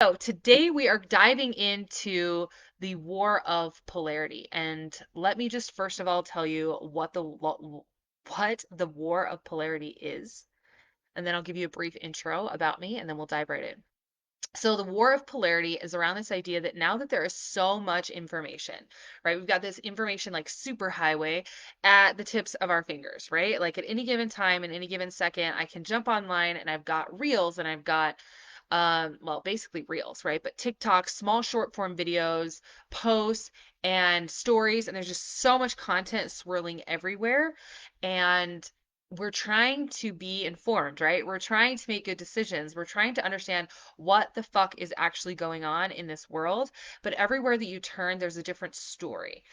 So today we are diving into the war of polarity. And let me just first of all tell you what the war of polarity is, and then I'll give you a brief intro about me, and then we'll dive right in. So the war of polarity is around this idea that now that there is so much information, right? We've got this information like superhighway at the tips of our fingers, right? Like at any given time, in any given second, I can jump online and I've got reels and I've got well, basically reels, right? But TikTok, small short form videos, posts, and stories, and there's just so much content swirling everywhere. And we're trying to be informed, right? We're trying to make good decisions. We're trying to understand what the fuck is actually going on in this world. But everywhere that you turn, there's a different story.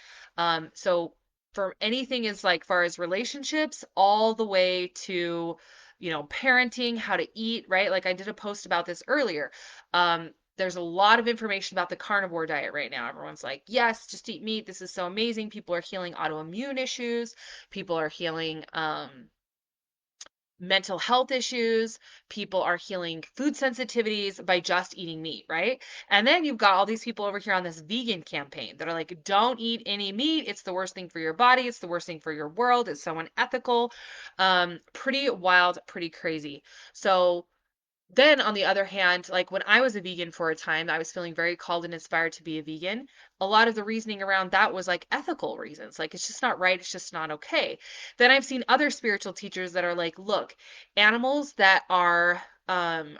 So for anything as like far as relationships, all the way to parenting, how to eat, right? Like I did a post about this earlier. There's a lot of information about the carnivore diet right now. Everyone's like, yes, just eat meat. This is so amazing. People are healing autoimmune issues. People are healing mental health issues. People are healing food sensitivities by just eating meat, right? And then you've got all these people over here on this vegan campaign that are like, don't eat any meat. It's the worst thing for your body. It's the worst thing for your world. It's so unethical. Pretty wild, pretty crazy. So then on the other hand, like when I was a vegan for a time, I was feeling very called and inspired to be a vegan. A lot of the reasoning around that was like ethical reasons. Like it's just not right, it's just not okay. Then I've seen other spiritual teachers that are like, look, animals that are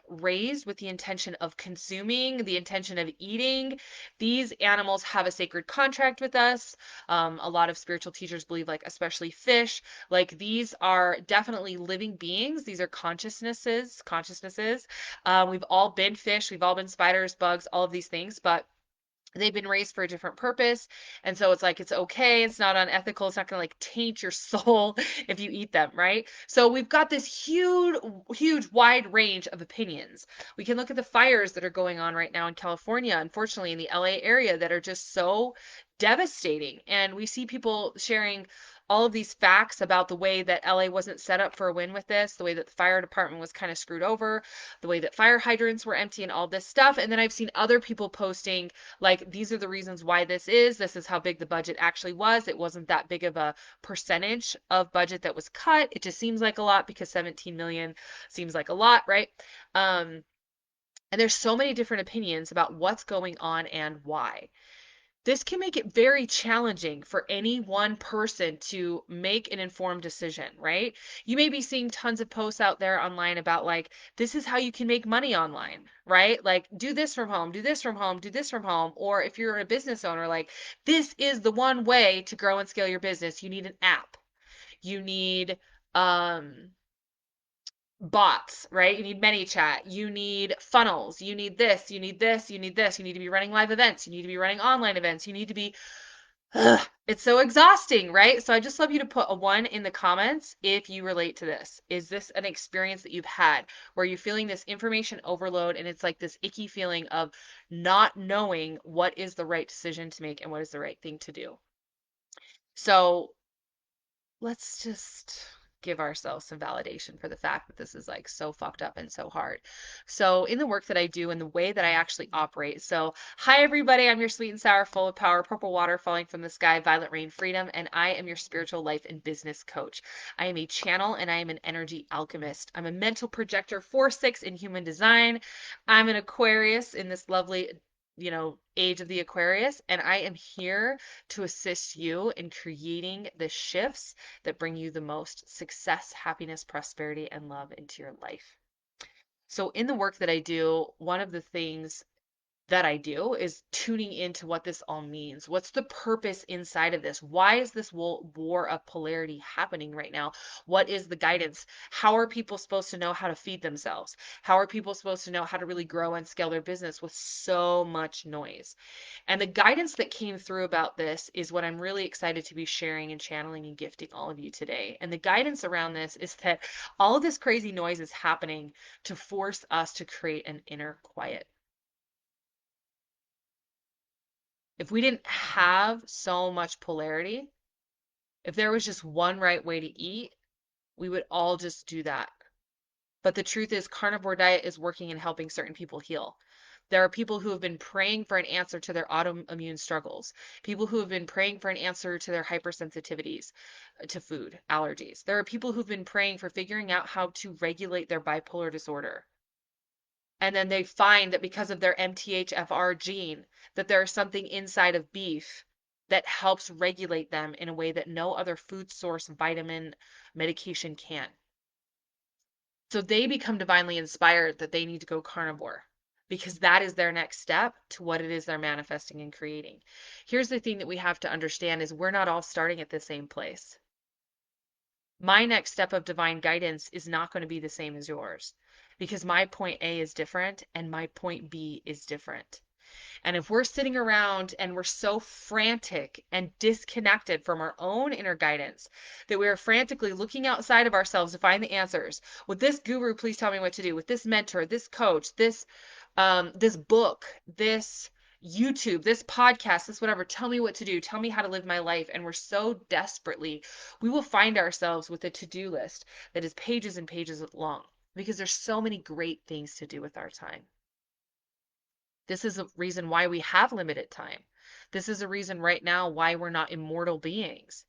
raised with the intention of consuming, the intention of eating, these animals have a sacred contract with us. A lot of spiritual teachers believe, like, especially fish, like these are definitely living beings. These are consciousnesses. We've all been fish, we've all been spiders, bugs, all of these things, but they've been raised for a different purpose. And so it's like, it's okay. It's not unethical. It's not going to like taint your soul if you eat them, right? So we've got this huge, huge, wide range of opinions. We can look at the fires that are going on right now in California, unfortunately, in the LA area, that are just so devastating. And we see people sharing all of these facts about the way that LA wasn't set up for a win with this, the way that the fire department was kind of screwed over, the way that fire hydrants were empty, and all this stuff. And then I've seen other people posting like, these are the reasons why this is how big the budget actually was. It wasn't that big of a percentage of budget that was cut. It just seems like a lot because 17 million seems like a lot, right? Um, and there's so many different opinions about what's going on and why. This can make it very challenging for any one person to make an informed decision, right? You may be seeing tons of posts out there online about like, this is how you can make money online, right? Like, do this from home, do this from home, do this from home. Or if you're a business owner, like, this is the one way to grow and scale your business. You need an app. You need, um, bots, right? You need ManyChat, you need funnels, you need this, you need this, you need this, you need to be running live events, you need to be running online events, you need to be it's so exhausting, right? So I just love you to put a one in the comments if you relate to this. Is this an experience that you've had where you're feeling this information overload and it's like this icky feeling of not knowing what is the right decision to make and what is the right thing to do? So let's just give ourselves some validation for the fact that this is like so fucked up and so hard. So, in the work that I do and the way that I actually operate. So, hi everybody, I'm your sweet and sour, full of power, purple water falling from the sky, violet rain freedom, and I am your spiritual life and business coach. I am a channel and I am an energy alchemist. I'm a mental projector 4/6 in human design. I'm an Aquarius in this lovely age of the Aquarius, and I am here to assist you in creating the shifts that bring you the most success, happiness, prosperity, and love into your life. So, in the work that I do, one of the things that I do is tuning into what this all means. What's the purpose inside of this? Why is this war of polarity happening right now? What is the guidance? How are people supposed to know how to feed themselves? How are people supposed to know how to really grow and scale their business with so much noise? And the guidance that came through about this is what I'm really excited to be sharing and channeling and gifting all of you today. And the guidance around this is that all of this crazy noise is happening to force us to create an inner quiet. If we didn't have so much polarity, if there was just one right way to eat, we would all just do that. But the truth is, carnivore diet is working and helping certain people heal. There are people who have been praying for an answer to their autoimmune struggles, people who have been praying for an answer to their hypersensitivities to food, allergies. There are people who've been praying for figuring out how to regulate their bipolar disorder. And then they find that because of their MTHFR gene, that there is something inside of beef that helps regulate them in a way that no other food source, vitamin, medication can. So they become divinely inspired that they need to go carnivore because that is their next step to what it is they're manifesting and creating. Here's the thing that we have to understand is we're not all starting at the same place. My next step of divine guidance is not going to be the same as yours because my point A is different and my point B is different. And if we're sitting around and we're so frantic and disconnected from our own inner guidance that we are frantically looking outside of ourselves to find the answers, would this guru please tell me what to do? With this mentor, this coach, this book, this YouTube, this podcast, this whatever, tell me what to do, tell me how to live my life. And we're so desperately, we will find ourselves with a to-do list that is pages and pages long because there's so many great things to do with our time. This is a reason why we have limited time. This is a reason right now why we're not immortal beings.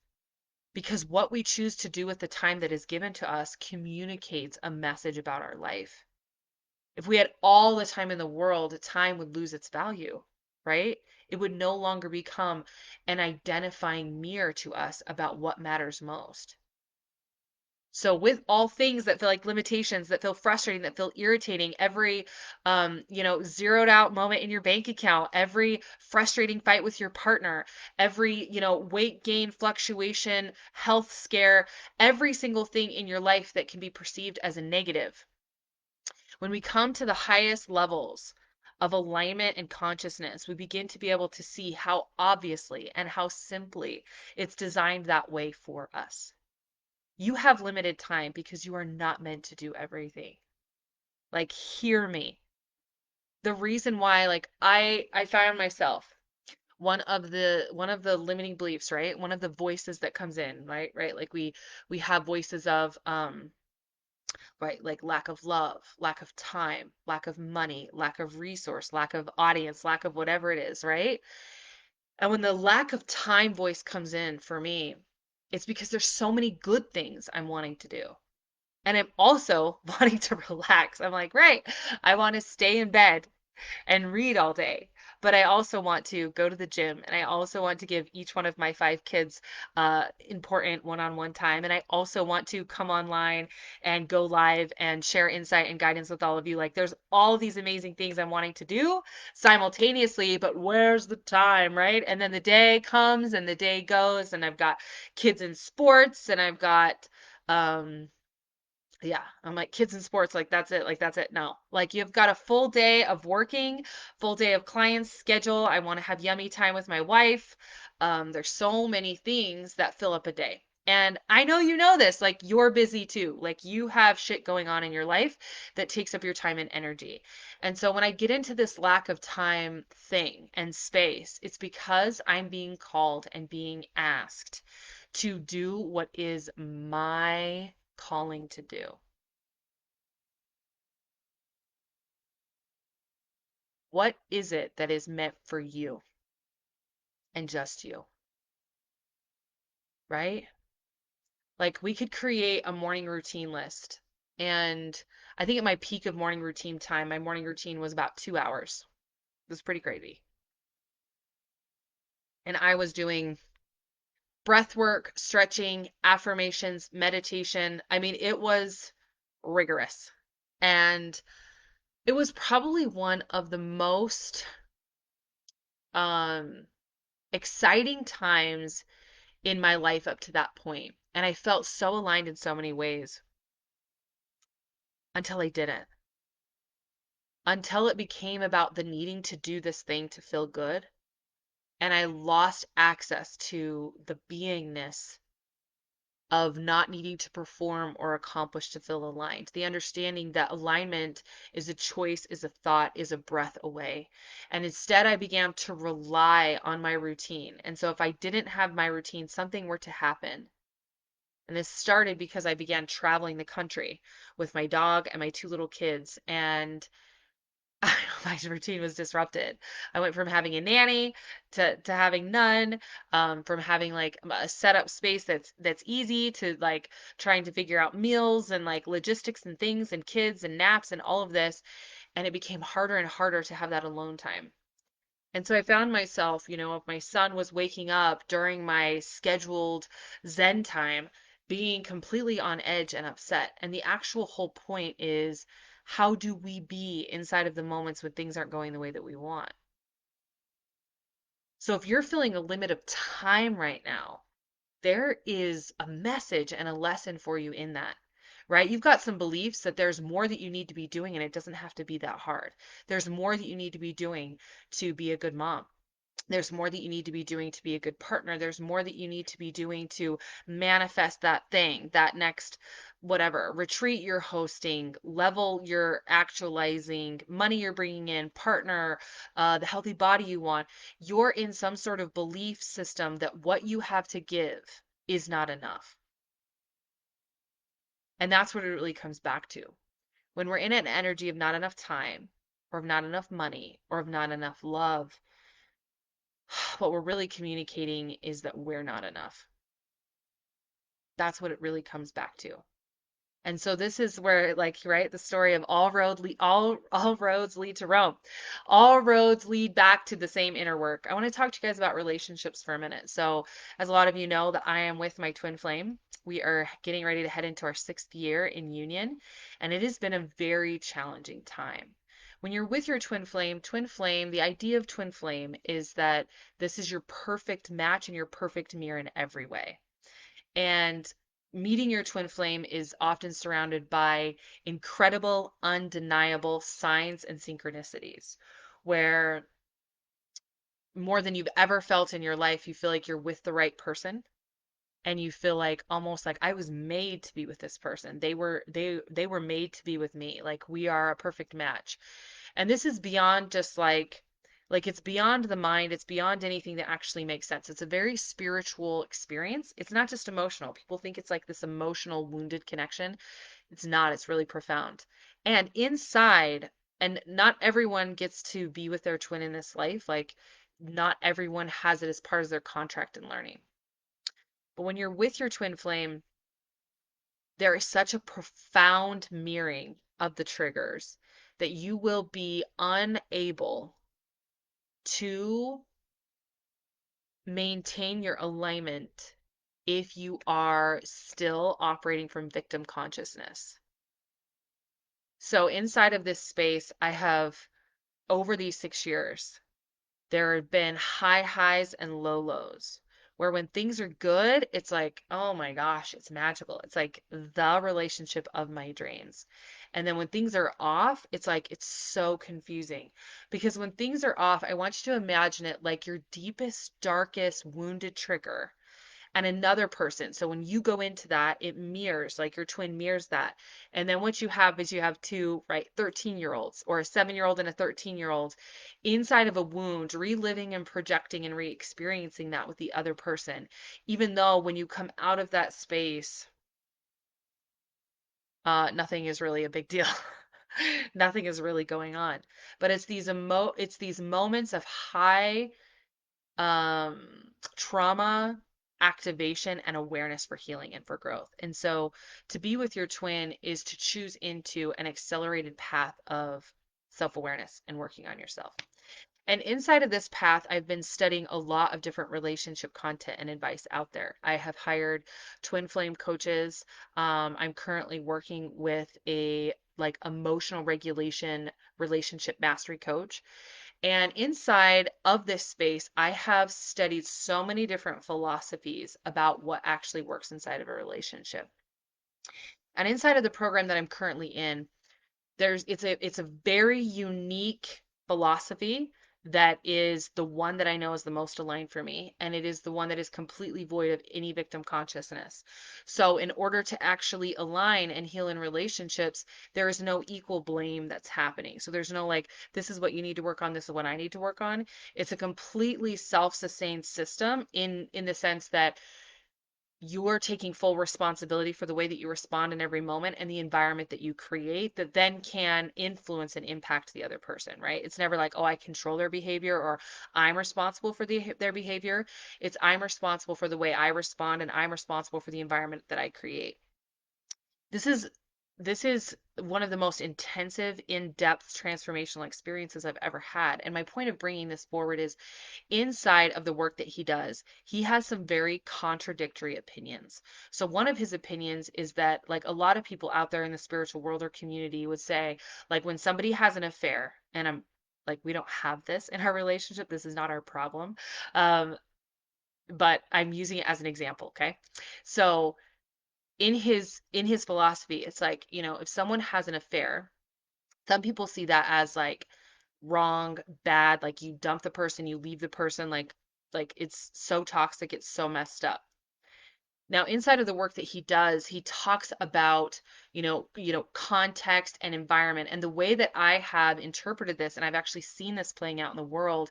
Because what we choose to do with the time that is given to us communicates a message about our life. If we had all the time in the world, time would lose its value, right? It would no longer become an identifying mirror to us about what matters most. So with all things that feel like limitations, that feel frustrating, that feel irritating, every zeroed out moment in your bank account, every frustrating fight with your partner, every, weight gain fluctuation, health scare, every single thing in your life that can be perceived as a negative. When we come to the highest levels of alignment and consciousness, we begin to be able to see how obviously and how simply it's designed that way for us. You have limited time because you are not meant to do everything. Like, hear me. The reason why, like, I found myself one of the limiting beliefs, right? One of the voices that comes in, right? Like we have voices of right, like lack of love, lack of time, lack of money, lack of resource, lack of audience, lack of whatever it is, right? And when the lack of time voice comes in for me, it's because there's so many good things I'm wanting to do. And I'm also wanting to relax. I'm like, right, I want to stay in bed and read all day. But I also want to go to the gym and I also want to give each one of my 5 kids important one-on-one time. And I also want to come online and go live and share insight and guidance with all of you. Like there's all of these amazing things I'm wanting to do simultaneously, but where's the time, right? And then the day comes and the day goes and I've got kids in sports and I've got um yeah, I'm like kids in sports, like that's it, like that's it. No, like you've got a full day of working, full day of clients schedule. I want to have yummy time with my wife. There's so many things that fill up a day. And I know you know this, like you're busy too. Like you have shit going on in your life that takes up your time and energy. And so when I get into this lack of time thing and space, it's because I'm being called and being asked to do what is my calling to do. What is it that is meant for you and just you, right? Like we could create a morning routine list. And I think at my peak of morning routine time, my morning routine was about 2 hours. It was pretty crazy. And I was doing breath work, stretching, affirmations, meditation. I mean, it was rigorous. And it was probably one of the most um, exciting times in my life up to that point. And I felt so aligned in so many ways until I didn't. Until it became about the needing to do this thing to feel good. And I lost access to the beingness of not needing to perform or accomplish to feel aligned. The understanding that alignment is a choice, is a thought, is a breath away. And instead, I began to rely on my routine. And so if I didn't have my routine, something were to happen. And this started because I began traveling the country with my dog and my 2 little kids. And my routine was disrupted. I went from having a nanny to having none, from having like a setup space that's easy to like trying to figure out meals and like logistics and things and kids and naps and all of this. And it became harder and harder to have that alone time. And so I found myself, if my son was waking up during my scheduled Zen time, being completely on edge and upset. And the actual whole point is, how do we be inside of the moments when things aren't going the way that we want? So if you're feeling a limit of time right now, there is a message and a lesson for you in that. Right? You've got some beliefs that there's more that you need to be doing, and it doesn't have to be that hard. There's more that you need to be doing to be a good mom. There's more that you need to be doing to be a good partner. There's more that you need to be doing to manifest that thing, that next whatever retreat you're hosting, level you're actualizing, money you're bringing in, partner, the healthy body you want. You're in some sort of belief system that what you have to give is not enough. And that's what it really comes back to. When we're in an energy of not enough time, or of not enough money, or of not enough love, what we're really communicating is that we're not enough. That's what it really comes back to. And so this is where, like, right, the story of all roads lead to Rome. All roads lead back to the same inner work. I want to talk to you guys about relationships for a minute. So, as a lot of you know, that I am with my twin flame. We are getting ready to head into our 6th year in union, and it has been a very challenging time. When you're with your twin flame, the idea of twin flame is that this is your perfect match and your perfect mirror in every way. And meeting your twin flame is often surrounded by incredible, undeniable signs and synchronicities, where more than you've ever felt in your life, you feel like you're with the right person. And you feel like almost like I was made to be with this person. They were made to be with me. Like we are a perfect match. And this is beyond just like it's beyond the mind, it's beyond anything that actually makes sense. It's a very spiritual experience. It's not just emotional. People think it's like this emotional wounded connection. It's not. It's really profound. And inside, and not everyone gets to be with their twin in this life. Like not everyone has it as part of their contract in learning. But when you're with your twin flame, there is such a profound mirroring of the triggers that you will be unable to maintain your alignment if you are still operating from victim consciousness. So, inside of this space, I have over these 6 years, there have been high highs and low lows. Where when things are good, it's like, oh my gosh, it's magical. It's like the relationship of my dreams. And then when things are off, it's like, it's so confusing. Because when things are off, I want you to imagine it like your deepest, darkest, wounded trigger and another person. So when you go into that, it mirrors, like your twin mirrors that. And then what you have is you have two, right, 13-year-olds or a 7-year-old and a 13-year-old inside of a wound, reliving and projecting and re-experiencing that with the other person. Even though when you come out of that space, nothing is really a big deal. Nothing is really going on. But it's these moments of high um, trauma activation and awareness for healing and for growth. And so to be with your twin is to choose into an accelerated path of self-awareness and working on yourself. And inside of this path, I've been studying a lot of different relationship content and advice out there. I have hired twin flame coaches. I'm currently working with a like emotional regulation relationship mastery coach. And inside of this space, I have studied so many different philosophies about what actually works inside of a relationship. And inside of the program that I'm currently in, it's a very unique philosophy that is the one that I know is the most aligned for me, and it is the one that is completely void of any victim consciousness. So in order to actually align and heal in relationships, there is no equal blame that's happening. So there's no like, this is what you need to work on, this is what I need to work on. It's a completely self-sustained system in the sense that you're taking full responsibility for the way that you respond in every moment and the environment that you create that then can influence and impact the other person, right? It's never like, oh, I control their behavior or I'm responsible for their behavior. It's I'm responsible for the way I respond and I'm responsible for the environment that I create. This is this is one of the most intensive, in-depth transformational experiences I've ever had. And my point of bringing this forward is inside of the work that he does, he has some very contradictory opinions. So one of his opinions is that like a lot of people out there in the spiritual world or community would say, like when somebody has an affair, and I'm like, we don't have this in our relationship, this is not our problem. Um, but I'm using it as an example, okay? So in his philosophy, it's like, if someone has an affair, some people see that as like wrong, bad, like you dump the person, you leave the person, like it's so toxic, it's so messed up. Now, inside of the work that he does, he talks about, context and environment. And the way that I have interpreted this, and I've actually seen this playing out in the world,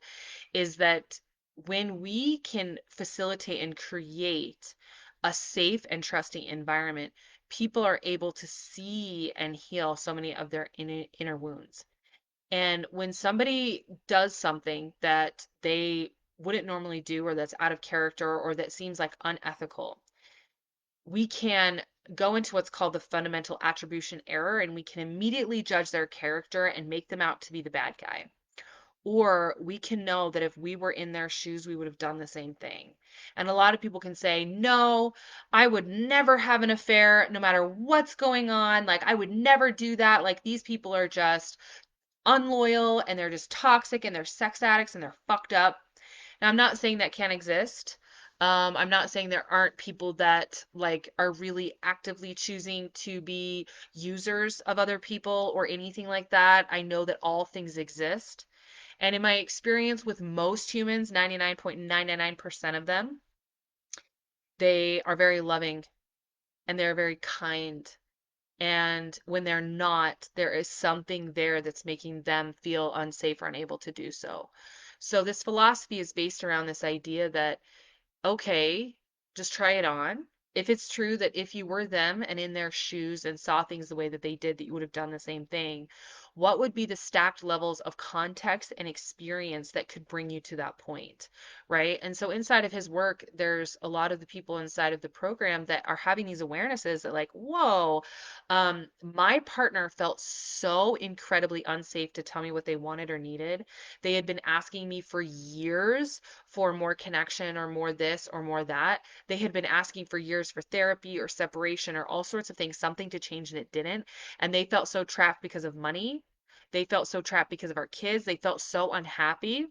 is that when we can facilitate and create a safe and trusting environment, people are able to see and heal so many of their inner wounds. And when somebody does something that they wouldn't normally do, or that's out of character, or that seems like unethical, we can go into what's called the fundamental attribution error, and we can immediately judge their character and make them out to be the bad guy. Or we can know that if we were in their shoes, we would have done the same thing. And a lot of people can say, no, I would never have an affair no matter what's going on. Like, I would never do that. Like, these people are just unloyal and they're just toxic and they're sex addicts and they're fucked up. Now, I'm not saying that can't exist. I'm not saying there aren't people that like are really actively choosing to be users of other people or anything like that. I know that all things exist. And in my experience with most humans, 99.999% of them, they are very loving and they're very kind. And when they're not, there is something there that's making them feel unsafe or unable to do so. So this philosophy is based around this idea that okay, just try it on. If it's true that if you were them and in their shoes and saw things the way that they did, that you would have done the same thing, what would be the stacked levels of context and experience that could bring you to that point, right? And so inside of his work, there's a lot of the people inside of the program that are having these awarenesses that like, whoa, my partner felt so incredibly unsafe to tell me what they wanted or needed. They had been asking me for years for more connection or more this or more that. They had been asking for years for therapy or separation or all sorts of things, something to change and it didn't. And they felt so trapped because of money. They felt so trapped because of our kids. They felt so unhappy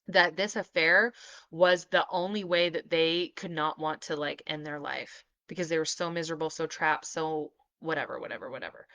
that this affair was the only way that they could not want to like end their life because they were so miserable, so trapped, so whatever, whatever, whatever.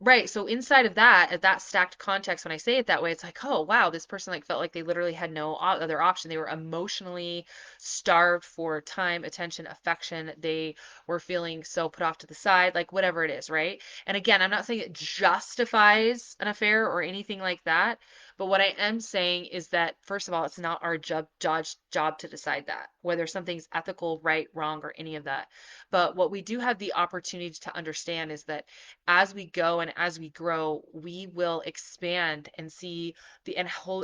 Right. So inside of that, at that stacked context, when I say it that way, it's like, oh, wow, this person like felt like they literally had no other option. They were emotionally starved for time, attention, affection. They were feeling so put off to the side, like whatever it is, right? And again, I'm not saying it justifies an affair or anything like that, but what I am saying is that first of all, it's not our job to decide that, whether something's ethical, right, wrong, or any of that. But what we do have the opportunity to understand is that as we go and as we grow, we will expand and see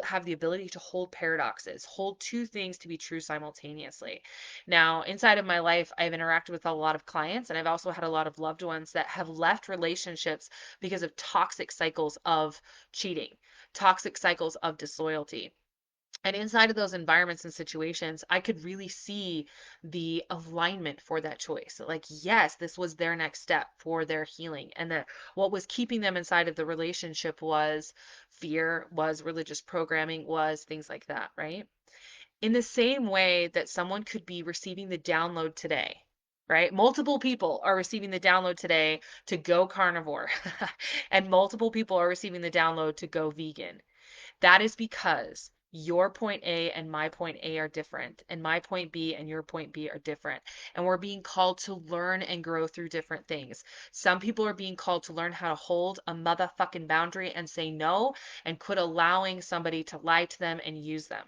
have the ability to hold paradoxes, hold two things to be true simultaneously. Now, inside of my life, I've interacted with a lot of clients and I've also had a lot of loved ones that have left relationships because of toxic cycles of cheating, toxic cycles of disloyalty. And inside of those environments and situations, I could really see the alignment for that choice. Like, yes, this was their next step for their healing. And that what was keeping them inside of the relationship was fear, was religious programming, was things like that, right? In the same way that someone could be receiving the download today, right? Multiple people are receiving the download today to go carnivore, and multiple people are receiving the download to go vegan. That is because your point A and my point A are different, and my point B and your point B are different. And we're being called to learn and grow through different things. Some people are being called to learn how to hold a motherfucking boundary and say no and quit allowing somebody to lie to them and use them.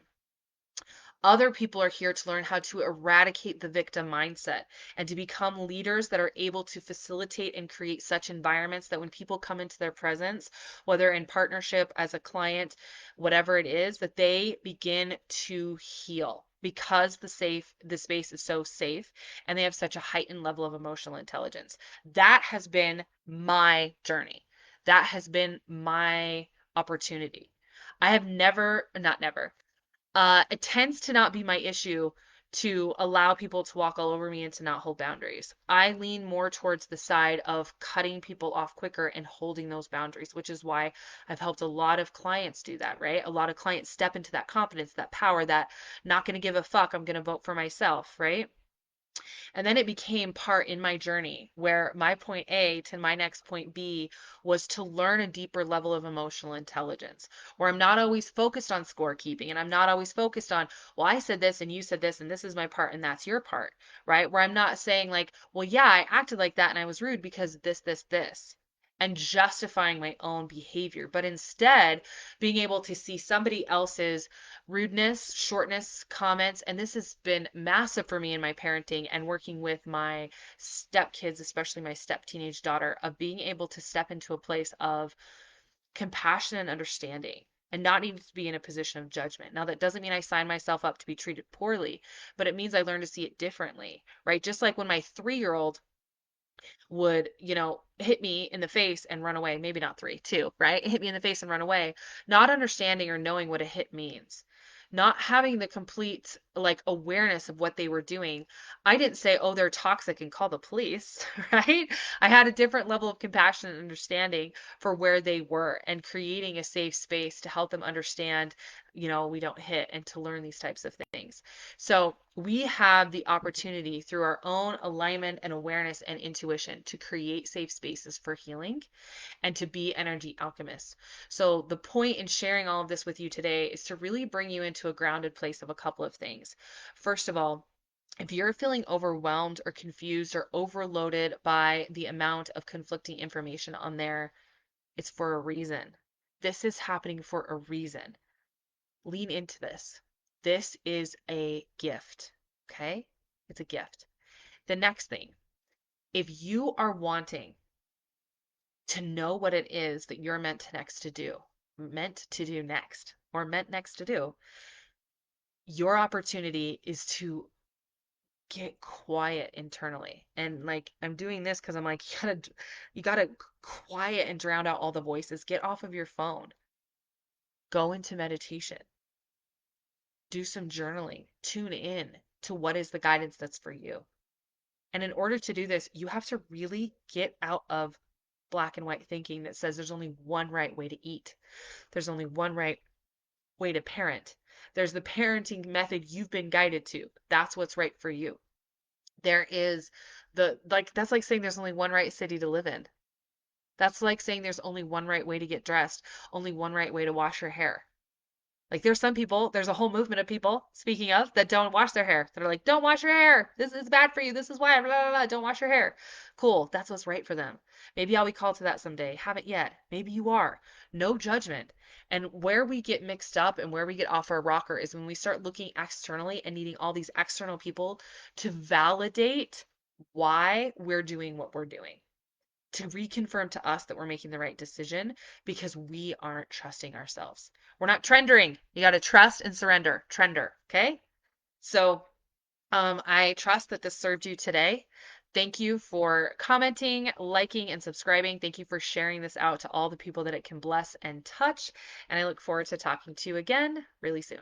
Other people are here to learn how to eradicate the victim mindset and to become leaders that are able to facilitate and create such environments that when people come into their presence, whether in partnership, as a client, whatever it is, that they begin to heal because the space is so safe and they have such a heightened level of emotional intelligence. That has been my journey. That has been my opportunity. I have never, not never, it tends to not be my issue to allow people to walk all over me and to not hold boundaries. I lean more towards the side of cutting people off quicker and holding those boundaries, which is why I've helped a lot of clients do that, right? A lot of clients step into that confidence, that power, that not going to give a fuck, I'm going to vote for myself, right? And then it became part in my journey where my point A to my next point B was to learn a deeper level of emotional intelligence, where I'm not always focused on scorekeeping and I'm not always focused on, well, I said this and you said this and this is my part and that's your part, right? Where I'm not saying like, well, yeah, I acted like that and I was rude because this, and justifying my own behavior, but instead being able to see somebody else's rudeness, shortness, comments, and this has been massive for me in my parenting and working with my stepkids, especially my step teenage daughter, of being able to step into a place of compassion and understanding and not needing to be in a position of judgment. Now, that doesn't mean I sign myself up to be treated poorly, but it means I learn to see it differently, right? Just like when my 3-year-old would, hit me in the face and run away. Maybe not three, two, right? Hit me in the face and run away, not understanding or knowing what a hit means. Not having the complete like awareness of what they were doing. I didn't say, oh, they're toxic and call the police, right? I had a different level of compassion and understanding for where they were and creating a safe space to help them understand, we don't hit and to learn these types of things. So we have the opportunity through our own alignment and awareness and intuition to create safe spaces for healing and to be energy alchemists. So the point in sharing all of this with you today is to really bring you into a grounded place of a couple of things. First of all, if you're feeling overwhelmed or confused or overloaded by the amount of conflicting information on there, it's for a reason. This is happening for a reason. Lean into this. This is a gift, okay? It's a gift. The next thing, if you are wanting to know what it is that you're meant to do next, or meant next to do, your opportunity is to get quiet internally. And like I'm doing this because I'm like, you gotta quiet and drown out all the voices. Get off of your phone. Go into meditation. Do some journaling. Tune in to what is the guidance that's for you. And in order to do this, you have to really get out of black and white thinking that says there's only one right way to eat. There's only one right way to parent. There's the parenting method you've been guided to. That's what's right for you. There is that's like saying there's only one right city to live in. That's like saying there's only one right way to get dressed, only one right way to wash your hair. Like there's some people, there's a whole movement of people, speaking of, that don't wash their hair. That are like, don't wash your hair. This is bad for you. This is why, blah, blah, blah. Don't wash your hair. Cool. That's what's right for them. Maybe I'll be called to that someday. Haven't yet. Maybe you are. No judgment. And where we get mixed up and where we get off our rocker is when we start looking externally and needing all these external people to validate why we're doing what we're doing, to reconfirm to us that we're making the right decision because we aren't trusting ourselves. We're not trendering. You got to trust and surrender. Trender. Okay. So I trust that this served you today. Thank you for commenting, liking, and subscribing. Thank you for sharing this out to all the people that it can bless and touch. And I look forward to talking to you again really soon.